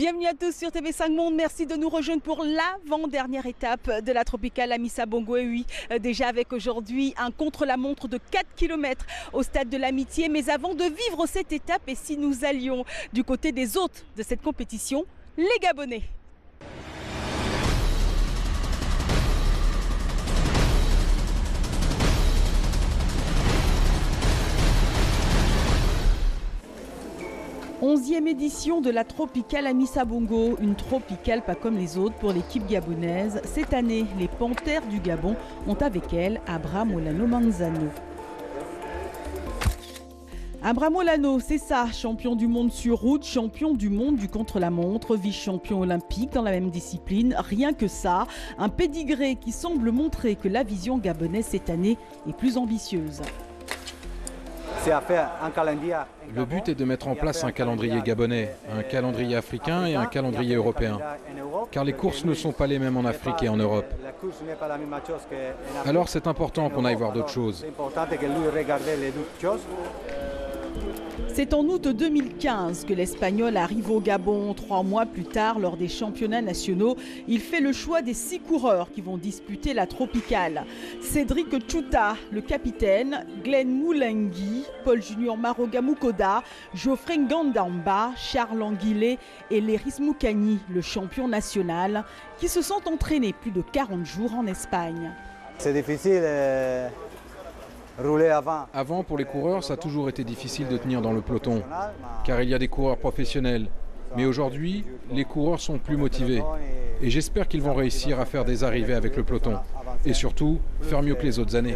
Bienvenue à tous sur TV5 Monde. Merci de nous rejoindre pour l'avant-dernière étape de la Tropicale Amissa Bongo. Et oui, déjà avec aujourd'hui un contre-la-montre de 4 km au stade de l'Amitié. Mais avant de vivre cette étape, et si nous allions du côté des hôtes de cette compétition, les Gabonais. Onzième édition de la Tropicale Amissa Bongo, une tropicale pas comme les autres pour l'équipe gabonaise. Cette année, les Panthères du Gabon ont avec elle Abraham Olano Manzano. Abraham Olano, c'est ça, champion du monde sur route, champion du monde du contre-la-montre, vice-champion olympique dans la même discipline. Rien que ça, un pédigré qui semble montrer que la vision gabonaise cette année est plus ambitieuse. Le but est de mettre en place un calendrier gabonais, un calendrier africain et un calendrier européen. Car les courses ne sont pas les mêmes en Afrique et en Europe. Alors c'est important qu'on aille voir d'autres choses. C'est en août 2015 que l'Espagnol arrive au Gabon. 3 mois plus tard, lors des championnats nationaux, il fait le choix des 6 coureurs qui vont disputer la tropicale. Cédric Tchouta, le capitaine, Glenn Moulengi, Paul Junior Maroga Mukoda, Geoffrey Ngandamba, Charles Anguillet et Léris Moukani, le champion national, qui se sont entraînés plus de 40 jours en Espagne. C'est difficile. Avant, pour les coureurs, ça a toujours été difficile de tenir dans le peloton, car il y a des coureurs professionnels. Mais aujourd'hui, les coureurs sont plus motivés. Et j'espère qu'ils vont réussir à faire des arrivées avec le peloton. Et surtout, faire mieux que les autres années.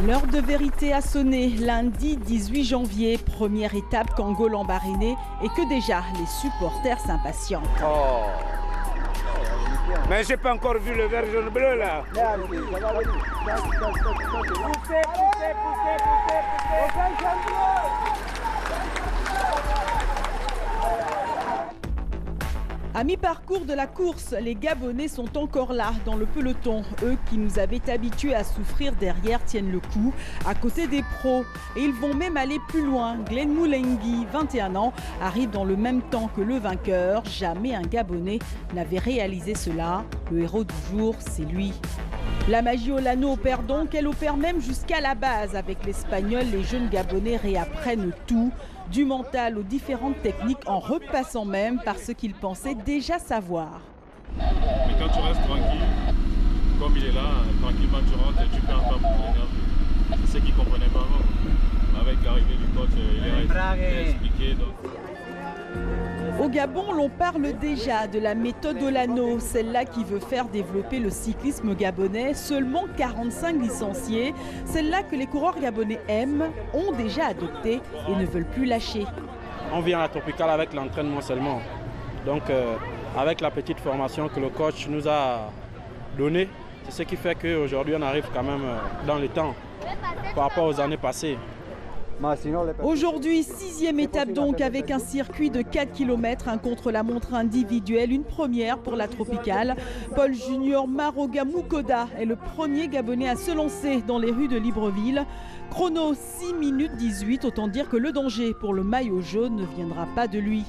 L'heure de vérité a sonné lundi 18 janvier, première étape Kango-Lambaréné, et que déjà les supporters s'impatientent. Oh. Mais j'ai pas encore vu le vert jaune bleu là. À mi-parcours de la course, les Gabonais sont encore là dans le peloton. Eux qui nous avaient habitués à souffrir derrière tiennent le coup à côté des pros. Et ils vont même aller plus loin. Glenn Moulengi, 21 ans, arrive dans le même temps que le vainqueur. Jamais un Gabonais n'avait réalisé cela. Le héros du jour, c'est lui. La magie Olano opère donc, elle opère même jusqu'à la base. Avec l'Espagnol, les jeunes Gabonais réapprennent tout, du mental aux différentes techniques, en repassant même par ce qu'ils pensaient déjà savoir. Mais quand tu restes tranquille, comme il est là, tranquillement tu rentres et tu perds pas beaucoup d'énergie. C'est ce qu'il ne comprenait pas avant. Avec l'arrivée du coach, il a expliqué. Au Gabon, l'on parle déjà de la méthode Olano, celle-là qui veut faire développer le cyclisme gabonais. Seulement 45 licenciés, celle-là que les coureurs gabonais aiment, ont déjà adopté et ne veulent plus lâcher. On vient à la Tropicale avec l'entraînement seulement. Donc avec la petite formation que le coach nous a donnée, c'est ce qui fait qu'aujourd'hui on arrive quand même dans le temps par rapport aux années passées. Aujourd'hui, 6e étape donc avec un circuit de 4 km, un contre-la-montre individuel, une première pour la tropicale. Paul Junior Maroga Mukoda est le premier Gabonais à se lancer dans les rues de Libreville. Chrono 6 minutes 18, autant dire que le danger pour le maillot jaune ne viendra pas de lui.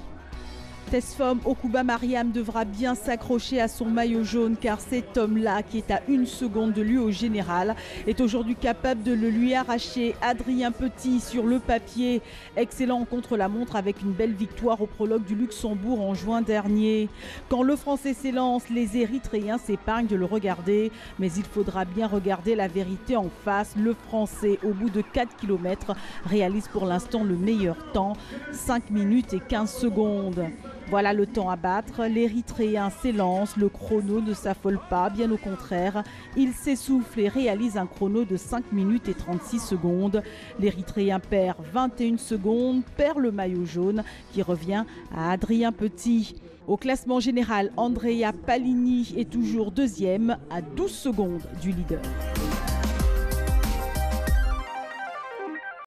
Tesfom Okuba Mariam devra bien s'accrocher à son maillot jaune car cet homme-là, qui est à 1 seconde de lui au général, est aujourd'hui capable de le lui arracher. Adrien Petit sur le papier, excellent contre-la-montre avec une belle victoire au prologue du Luxembourg en juin dernier. Quand le Français s'élance, les Érythréens s'épargnent de le regarder, mais il faudra bien regarder la vérité en face. Le Français, au bout de 4 km, réalise pour l'instant le meilleur temps, 5 minutes et 15 secondes. Voilà le temps à battre, l'Érythréen s'élance, le chrono ne s'affole pas, bien au contraire. Il s'essouffle et réalise un chrono de 5 minutes et 36 secondes. L'Érythréen perd 21 secondes, perd le maillot jaune qui revient à Adrien Petit. Au classement général, Andrea Palini est toujours 2e à 12 secondes du leader.